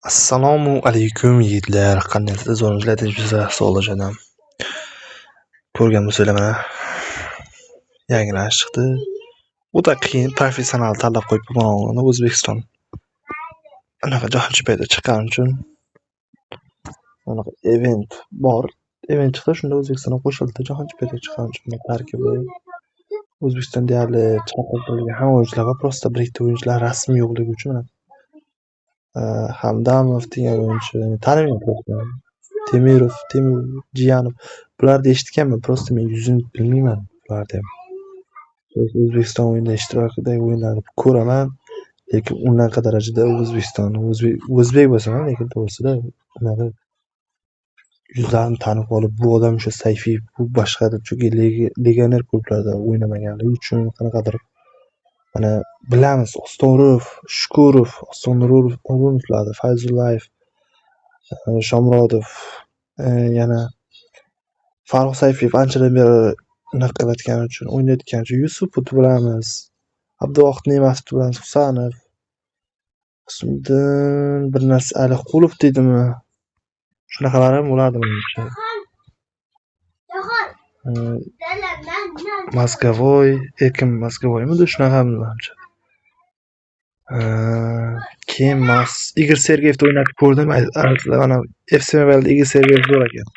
Assalomu alaykum yigitlar, qandaysizlar? Zo'rmisilar? Tinchmisizlar? Sog'lik janob. Ko'rgan bo'lsanglar mana yangilar chiqdi. O'ta qiyin professional tanlab qo'yib bo'lgan O'zbekiston. Anaqa jahon chempionatiga chiqqan uchun anaqa event bor. Event chiqsa shunda O'zbekistonga qo'shildi. Jahon chempionatiga chiqqan uchun tarkibi O'zbekiston deyarli chaqirtirilgan hamma o'yinchilar va просто bir ikkita o'yinchilar rasmiy yo'qligi uchun Hamdamov degan o'yinchi tanimayman. Temur Jiyanov bularni eshitganman, просто men yuzini bilmayman bularni ham. O'zbekiston o'yinida ishtirokidagi o'yinlarni ko'raman, lekin unaqa darajada O'zbekistonni o'zbek bo'lsa-ham, lekin to'g'risida unaqa yuzlarini tanib olib, bu odam o'sha Sayfiyev, bu boshqadir, chunki legioner klublarda o'ynamaganligi uchun qanaqadir mana bilamiz, Ostonurov, Shukurov, O'runovlarni, Fayzullayev, Shomurodov, yana Farruh Sayfiyev anchadan beri unaqa qilayotgani uchun, o'ynayotgani uchun Yusupovni bilamiz, Abduvohid Ne'matovni bilamiz, Husanov, Husniddin bir narsa Aliqulov deydimi, shunaqalar ham bo'lardi menimcha. Mazgavoy, Erkin Mazgavoymidi, shunaqami menimcha. Keyin Igor Sergeyevni o'ynatib ko'rdim. Mana FC Mobile'da Igor Sergeyev zo'r ekan.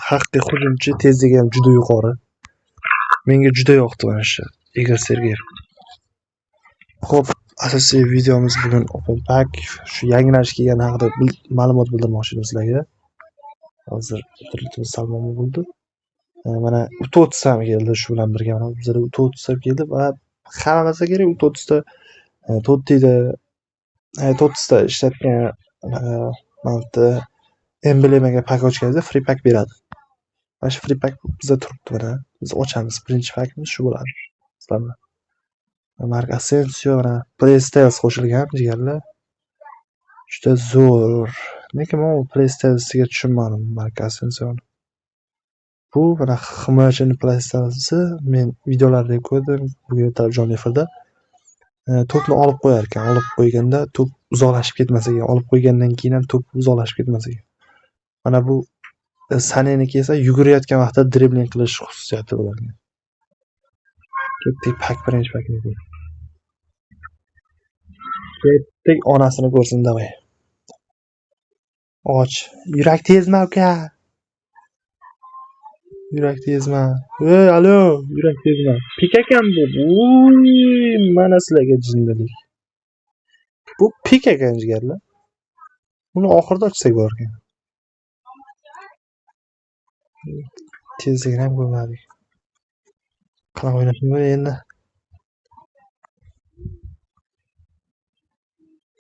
Haqiqiy hujumchi, tezligi ham juda yuqori. Menga juda yoqdi mana shu Igor Sergeyev. Xo'p, asosiy videomiz bugun Open Pack shu yangilash kelgani haqida ma'lumot bildirmoqchi edim sizlarga. Hozir salmon bo'ldi. Mana U30 ham keldi shu bilan birga. Mana bizda U30 ham keldi va hammasi kerak U30 da To'ttizta ishlatgan mana emblemaga pak ochganingizda free pack beradi. Mana shu free pack bizda turibdi mana. Biz ochamiz. Birinchi packimiz shu bo'ladi. Sizlar Mark Asensio mana PlayStation qo'shilgan jigarlar. Juda zo'r. Lekin men PlayStation'ga tushunmadim Mark Asensio. Bu mana himoyachini PlayStation'si men videolarda ko'rdim, bu yerda jonli efirda. To'pni olib qo'yar ekan, olib qo'yganda to'p uzoqlashib ketmas ekan, olib qo'ygandan keyin ham to'p uzoqlashib ketmas ekan. Mana bu Saneniki esa yugurayotgan vaqtda dribling qilish xususiyati bor ekan. Ketdik pak birinchi pakni. Ketdik onasini ko'rsin davay. Och. Yurak tezmi aka? Yurak tezmi? Alo, yurak tezmi? Pik ekan bu. Mana sizlarga jinnilik. Bu pik ekan jigarlar. Buni oxirida ochsak bo'lar ekan. Tezligini ham ko'rmadik. Qanaqa o'ynashni endi?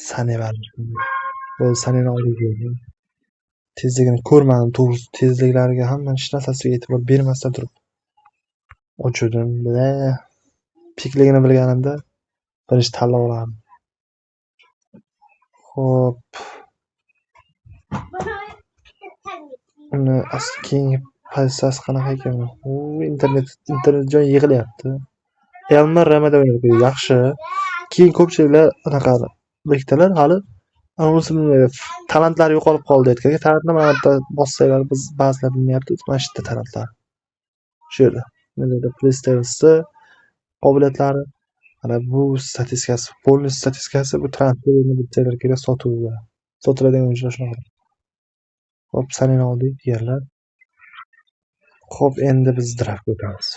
Sane bor. Bu Saneni olib tezligini ko'rmadim, to'g'risi tezliklariga hamma hech narsasiga e'tibor bermasdan turib ochdim. Pikligini bilganimda birinchi tanlab olardim. Xo'p. Uni keyingi pozitsiyasi qanaqa ekan? Internet joy yig'ilyapti. Elmer Ramada o'ynaydi, yaxshi. Keyin ko'pchiliklar anaqa bektalar hali talantlari yo'qolib qoldi aytganga, talantni mana bu bossanglar biz ba'zilar bilmayapti, mana shu yerda talantlar. Shu yerda. Mana PlayStation'da qobiliyatlari, mana bu statistikasi, polni statistikasi, bu transferni bitsalar kerak sotuvda. Sotiladigan o'yinchilar shunaqa. Xo'p, Sanani oldik deganlar. Xo'p, endi biz draft o'tamiz.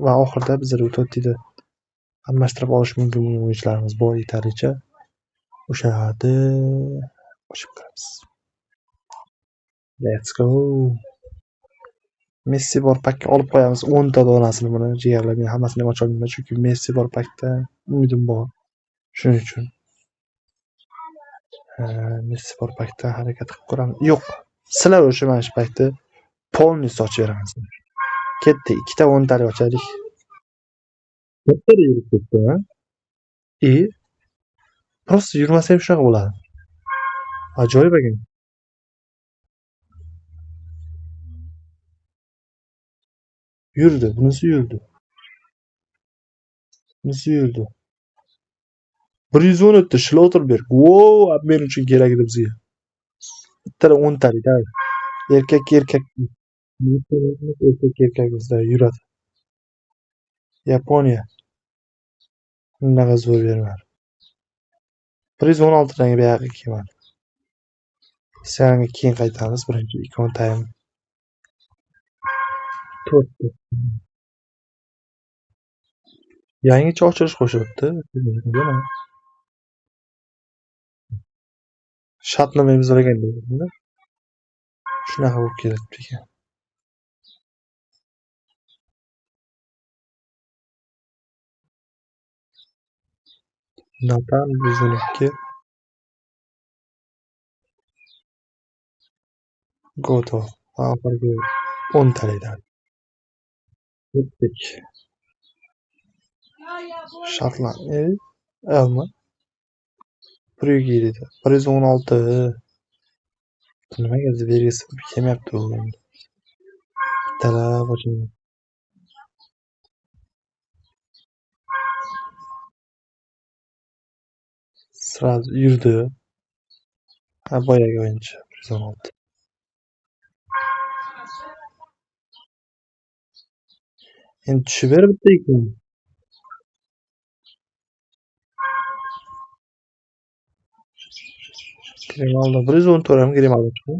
Va oxirida biz To'ttida almashtirib olish mumkin bo'lgan o'yinchilarimiz bor yetarlicha. O'shalarni ochib ko'ramiz. Let's go. Messi bor pakka olib qo'yamiz. 10 ta donasini buni jigarlar. Men hammasini ham ocha olmayman, chunki Messi bor pakda umidim bor. Shuning uchun Messi bor pakda harakat qilib ko'ramiz. Yo'q, sizlar uchun mana shu pakda polni ochib beramiz. Ketdi, ikkita 10 talik ochaylik. Katta yurib ketdi, ha? Prosta yurmasa ham shunaqa bo'ladi. Ajoyib ekan. Yurdi, bunisi yurdi. 110 o'tdi. Schlotterberg. Wow, men uchun kerak edi bizga. Bittadan 10 talik. Erkak erkak bizda yuradi. Yaponiya. Unaqa zo'r bermadi. 116 tanga buyog'iga kelmadi. Senga keyin qaytamiz. Birinchi ikki time. 4. Yangicha ochilish qo'shyapti. Shartnoma imzolagan deydi. Shunaqa bo'lib kelibdi ekan. Natan 112. Goto. Oxirgi 10 talikdan. O'tdik. Shotlandiya. Elma. Pryugi dedi. 116. Nimaga belgisi kelmayapti u endi. Talab ochildi. Sразу yurdi. Ha, boyagi o'yinchi 116. Endi tushib ber bitta ekan. Grimaldo 114 ham Grimaldo chiqdi.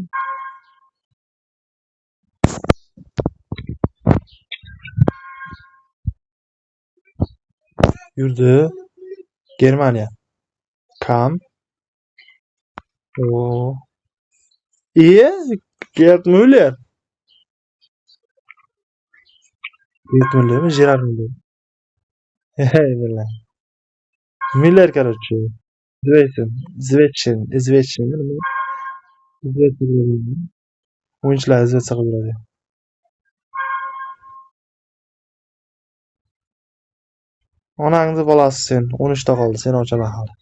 Yurdi. Germaniya. Kam. O. Gerd Müller. Gerd Müllermi? Gerard Müller. Billah. Müller, короче. Zvetchin. O'yinchilar izlatsa qiladi. Onangni bolasi sen. 13 ta qoldi. Sen ochaman hali.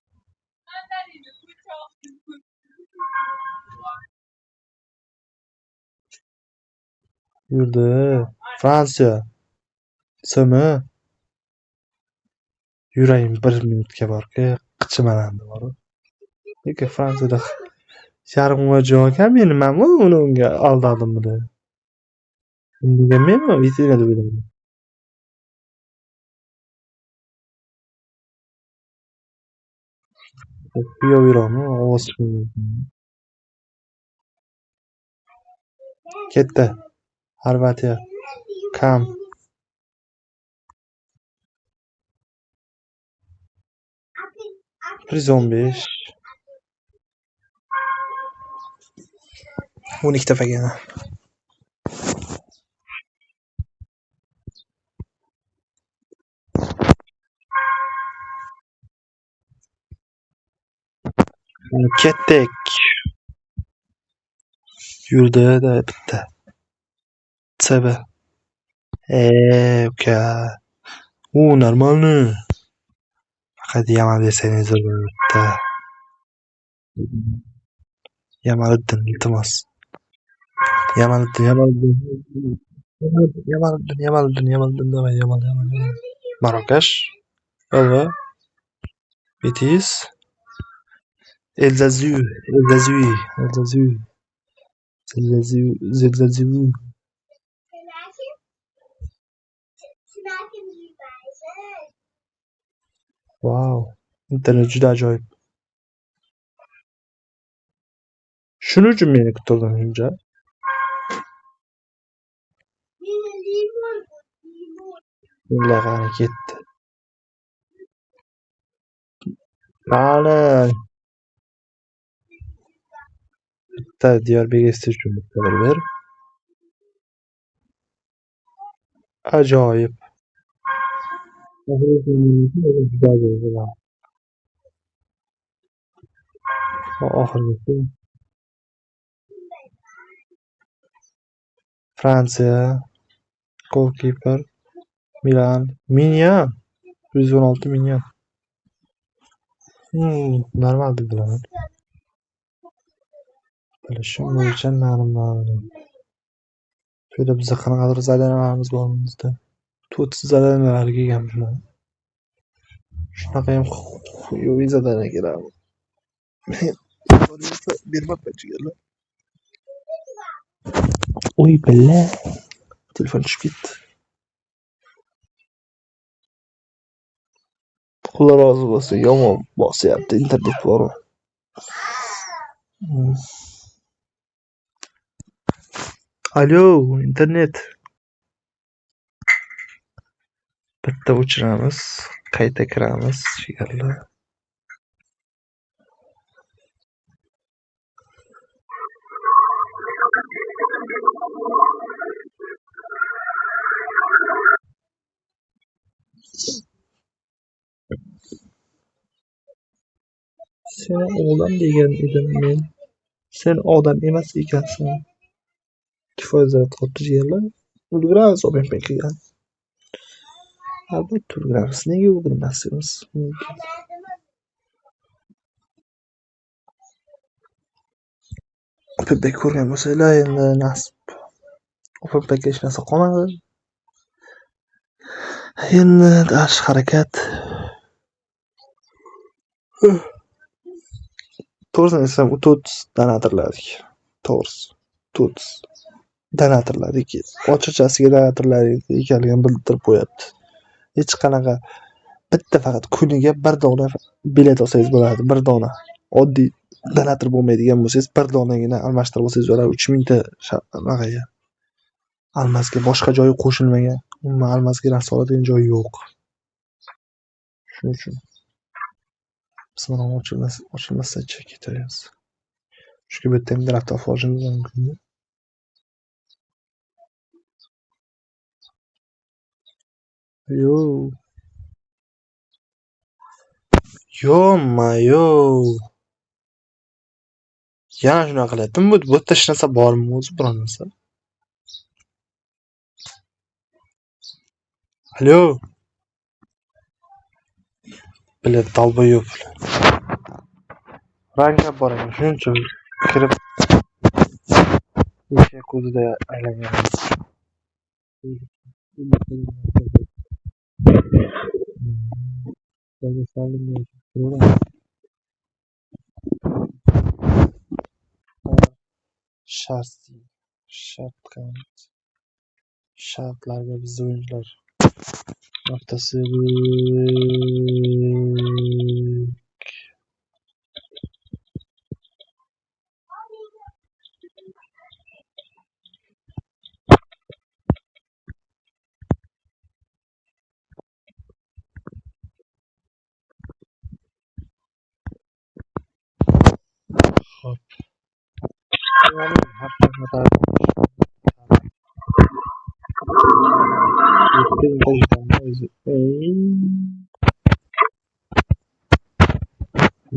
Yurdi. Fransiya. Simi. Yurayim 1 minutga borki, qichimalandi bor. Lekin Fransiyada yarimga joy kam menmanmi unga aldadimmi deb. Unga menmi vitrinada o'yladim. Yuraverami ovoz chiqmaydi. Ketdi. Xorvatiya. Kam. %15. 12 ta fagana. Ketdik. Yurdi-da bitta. CB. Uka. Нормально. Faqat Yamal desangiz bitta. Yamaliddin, iltimos. Yamaliddin demay, Yamal. Marokash. Alba. Betis. Elzazui. Wow. Internet juda ajoyib. Shuning uchun meni kutildim shuncha. Qani ketdi. Qani. Bitta Diyorbekir uchun bitta ber. Ajoyib. Oxirgisi. Fransiya. Golkiper. Milan. Minyan. 116 Minyan. Normal dedilar. Bilishim bo'yicha normal. Şöyle bize qanaqadir zadalarimiz bormizda. 4 zadalar kelgan bular. Shunaqayam yo'g'izadan keladi. Bermabman jigarlar. Oy billa. Telefon tushib ketdi. Xudo rozi bo'lsin. Yomon bosyapti internet bor. Alo, internet. Bitta o'chiramiz, qayta kiramiz jigarlar. Seni odam degan edim men. Sen odam emas ekansan. Kifoya zarat qilibdi jigarlar. Ulguramiz Obenpekiga. Albatta ulguramiz. Nega ulgurmasimiz? Openpek ko'rgan bo'lsanglar endi nasib. Openpekga hech narsa qolmadi. Endi dash harakat. To'g'risini aytsam, u 4 donatorladik. To'g'risi. 4 donatorladik. Ochiqchasiga donatorladik ekanligini bildirib qo'yapti. Hech qanaqa bitta faqat kuniga 1 dona bilet olsangiz bo'ladi, 1 dona. Oddiy donator bo'lmaydigan bo'lsangiz 1 donagina almashtirib olsangiz bo'ladi. 3000 ta naqaga. Almasga boshqa joyi qo'shilmagan. Umuman almasga narsa oladigan joyi yo'q. Shuning uchun biz mana ochilmasa ketamiz. Chunki bu yerda ham draft olishimiz mumkin. Yo. Yo-mayo. Yana shunaqa qilyaptimi? Bu yerda hech narsa bormi o'zi biron narsa? Alo. Bilet dalboyo'q. Ranglab boraman. Shuncha kirib o'sha ko'zida aylangan. Shartlarga bizda o'yinchilar haftasi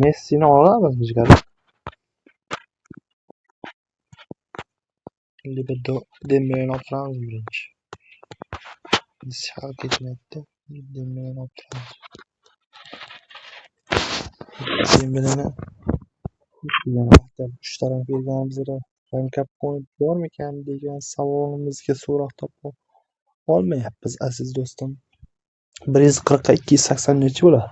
Messini olamizmi jigarlar? Liberdo Dembéleni olib turamiz birinchi. Biz hal ketmayapti. Dembéleni olib turamiz. Dembéleni yana 3 taraf berganimizda rank up point bormikan degan savolimizga so'roq topa olmayapmiz aziz do'stim. 140 ga 280 nechi bo'ladi?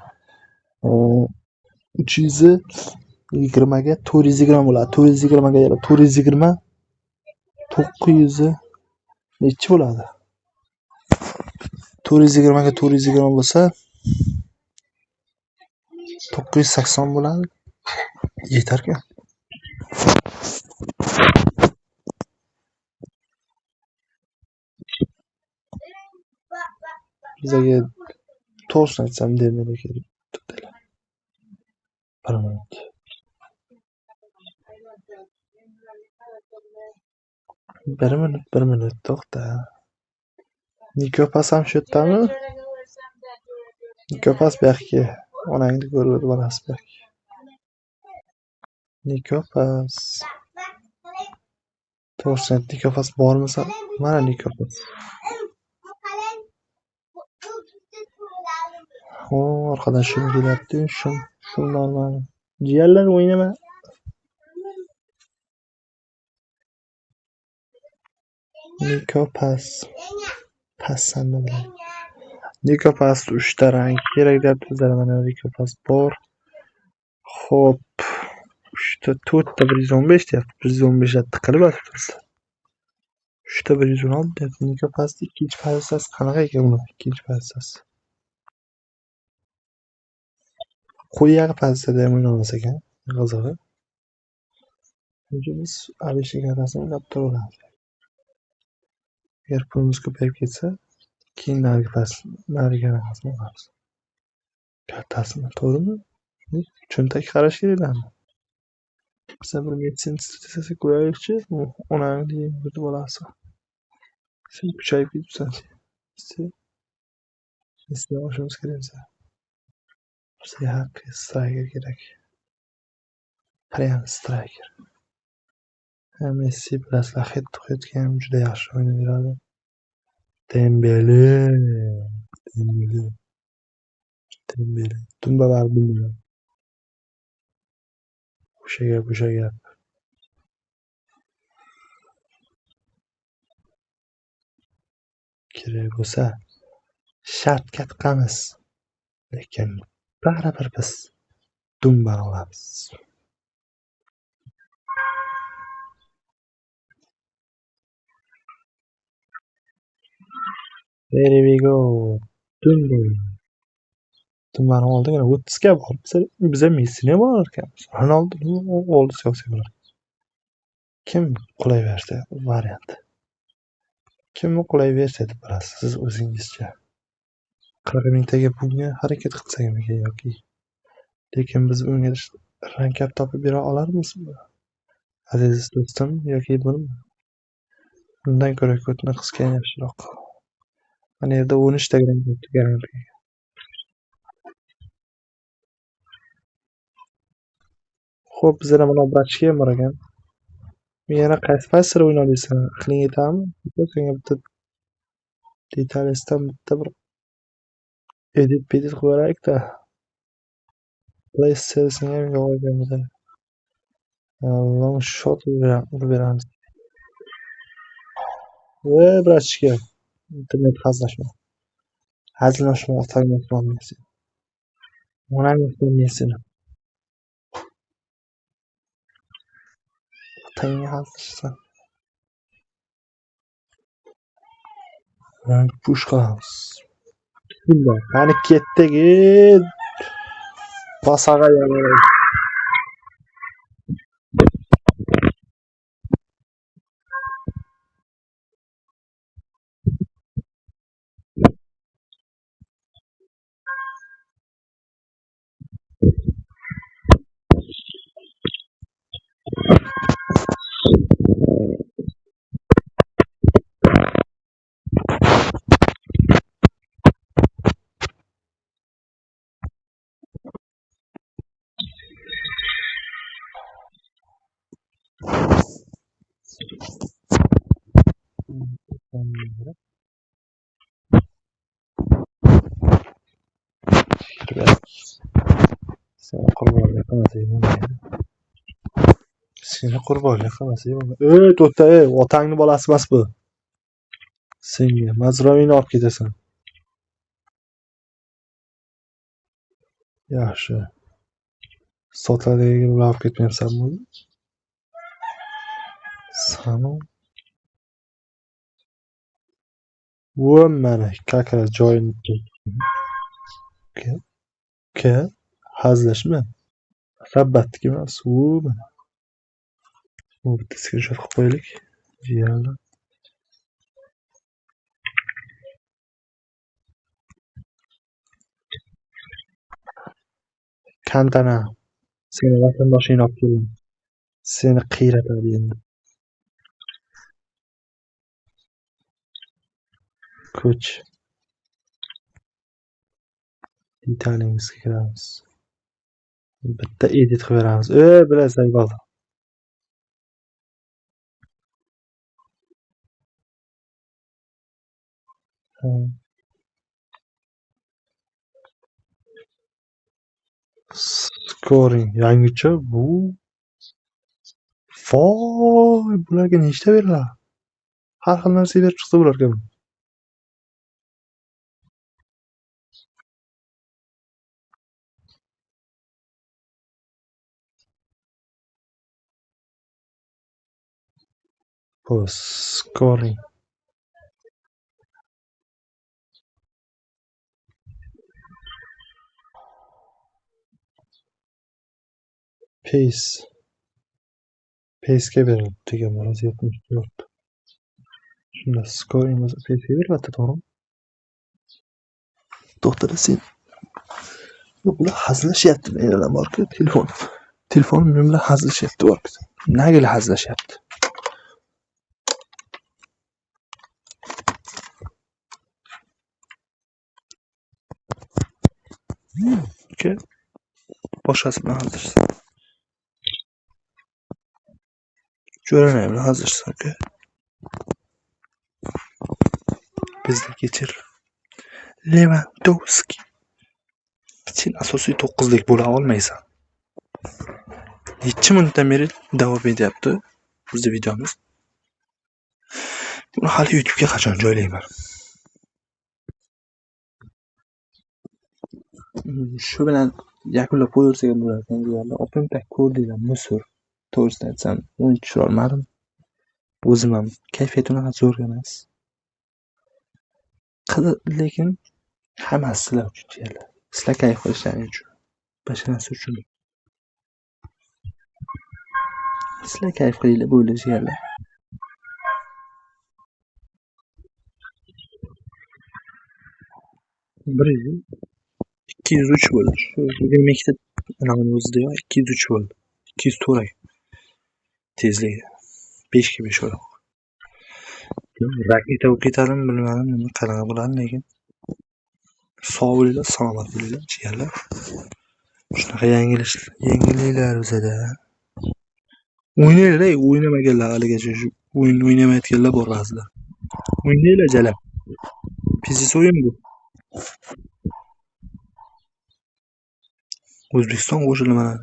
320 ga 420 bo'ladi. 420 ga 420 900 nechi bo'ladi? 420 ga 420 bo'lsa 980 bo'ladi. Yetarku. Bizga to'g'risini aytsam Dembele kerak. Bir minut to'xta. Nikopas ham shu yerdami? Nikopas bu yoqqa. Onangni ko'rib borasiz bu yoqqa. Nikopas. To'g'risini Nikopas bormisa, mana Nikopas. Orqadan shum kelyapti, shum normal. Jigarlar o'ynama. Nikopas. Passanni bilan. Nikopasda 3 ta rang kerak deyapti. Mana Nikopas bor. Xo'p, 4 ta 115 deyapti. 115 ga tiqilib yotibmiz. 3 ta 116 deyapti. Nikopasda ikkinchi pozitsiyasi qanaqa ekan buni? Ikkinchi pozitsiyasi. Quyi pozitsiyada ham o'ynamas ekan. Qizig'i. Chunki biz Alisher Karasini o'ylab turaveramiz. Agar pulimiz ko'payib ketsa, keyin nariga olamiz. Kartasini, to'g'rimi? Cho'ntak qarash keraklarmi? Biza bir Messini istasa ko'raylikchi, onangni yurdi bolasi. Sen kuchayib ketibsan. Messidan olishimiz kerak biza. Bizga haqiqiy striker kerak. Prям striker. Messi bilasizlar, head-to-headga ham juda yaxshi o'ynaveradi. Dembele. Tumba baribir bilmayman. O'sha gap. Kerak bo'lsa shartga tiqamiz. Lekin baribir biz Dumbani olamiz. There we go. Dumbani oldigina 30 ga bor. Biza Messini ham olar ekanmiz. Ronaldoni olsa olsak bo'lar. Kim qulay bersa variant. Kimni qulay bersa deb bilasiz siz o'zingizcha. 40 mingtaga bunga harakat qilsak yoki. Lekin biz unga rankap topib bera olarmizmi? Aziz do'stim yoki buni undan ko'ra ko'tni qisgan yaxshiroq. Mana yerda 13 ta rankap garantiya. Xo'p, bizlar mana brachka ham bor ekan. Men yana qaysi pozitsiyada o'ynaysan? Qiling yetami? Senga bitta detalistdan bitta bir edit qilib yuboraylik-da. PlayStation ham yo'q ekan. Long shot urib beramiz. Voy brachka. Internet hazillashma. Hazillashma otangdan Messi. Onangdan Messini. Otangga hazillashsan. Rank push qilamiz. Bunday. Qani ketdik. Basaga yo'q. Seni qurbonlik qilmasak bo'lmaydi. Seni qurbonlik qilmasak bo'lmaydi. To'xta, otangni bolasi emas bu. Senga Mazravini olib ketasan. Yaxshi. Sotadigan olib ketmayapsanmi? Sanu. Voy mana как раз joyini. Ke hazillashma. Sabbatniki emas, u mana. Bu bitta screenshot qilib qo'yaylik. Jiyanlar. Kantana. Seni vatandoshing olib keldim. Seni qiyratadi endi. Ko'ch. Italiyangizga kiramiz. Bitta edit qilib beramiz. Bilasan bo'ldi. Scoring yangicha bu. Voy, bularga nechta beriladi? Har xil narsa berib chiqsa bularga. Pause. Scoring. Pace. Pace'ga berildi degan bor. 74. Shunda scoring bo'lsa pace'ga berilyapti, to'g'rimi? To'xtada sen. Yo'q, ular hazillashyapti. Menilar borku telefon men bilan hazillashyapti borku. Nimaga hazillashyapti? Uka boshqasi bilan hazillashsin. Jo'ranay bilan hazillashsin uka. Bizni kechir. Lewandowski. Sen asosiy 9lik bo'la olmaysan. Necha minutdan beri davom etyapti bizning videomiz. Buni hali YouTube'ga qachon joylayman? Shu bilan yakunlab qo'yaversak ham bo'lar ekan deganlar. Opimtak ko'rdinglar, musor. To'g'risini aytsam, o'yin tushira olmadim. O'zim ham kayfiyat unaqa zo'r emas. Lekin hammasi sizlar uchun deyapti. Sizlar kayf qilishlaring uchun. Boshqa narsa uchun. Sizlar kayf qilinglar bo'ldi deyaptilar. Bir 203 bo'ldi. Shu 22 ta anavini o'zida 203 bo'ldi. 204 tezligi. 5 ga 5 o'roq. Raketa bo'lib ketadimi bilmadim, nima qanaqa bo'ladi lekin. Sog' bo'linglar, salomat bo'linglar, jigarlar. Shunaqa yangiliklar bizada. O'ynanglar, o'ynamaganlar haligacha shu o'yin o'ynamayotganlar bor ba'zilar. O'ynanglar jala. Pizziz o'yin bu. O'zbekiston qo'shini mana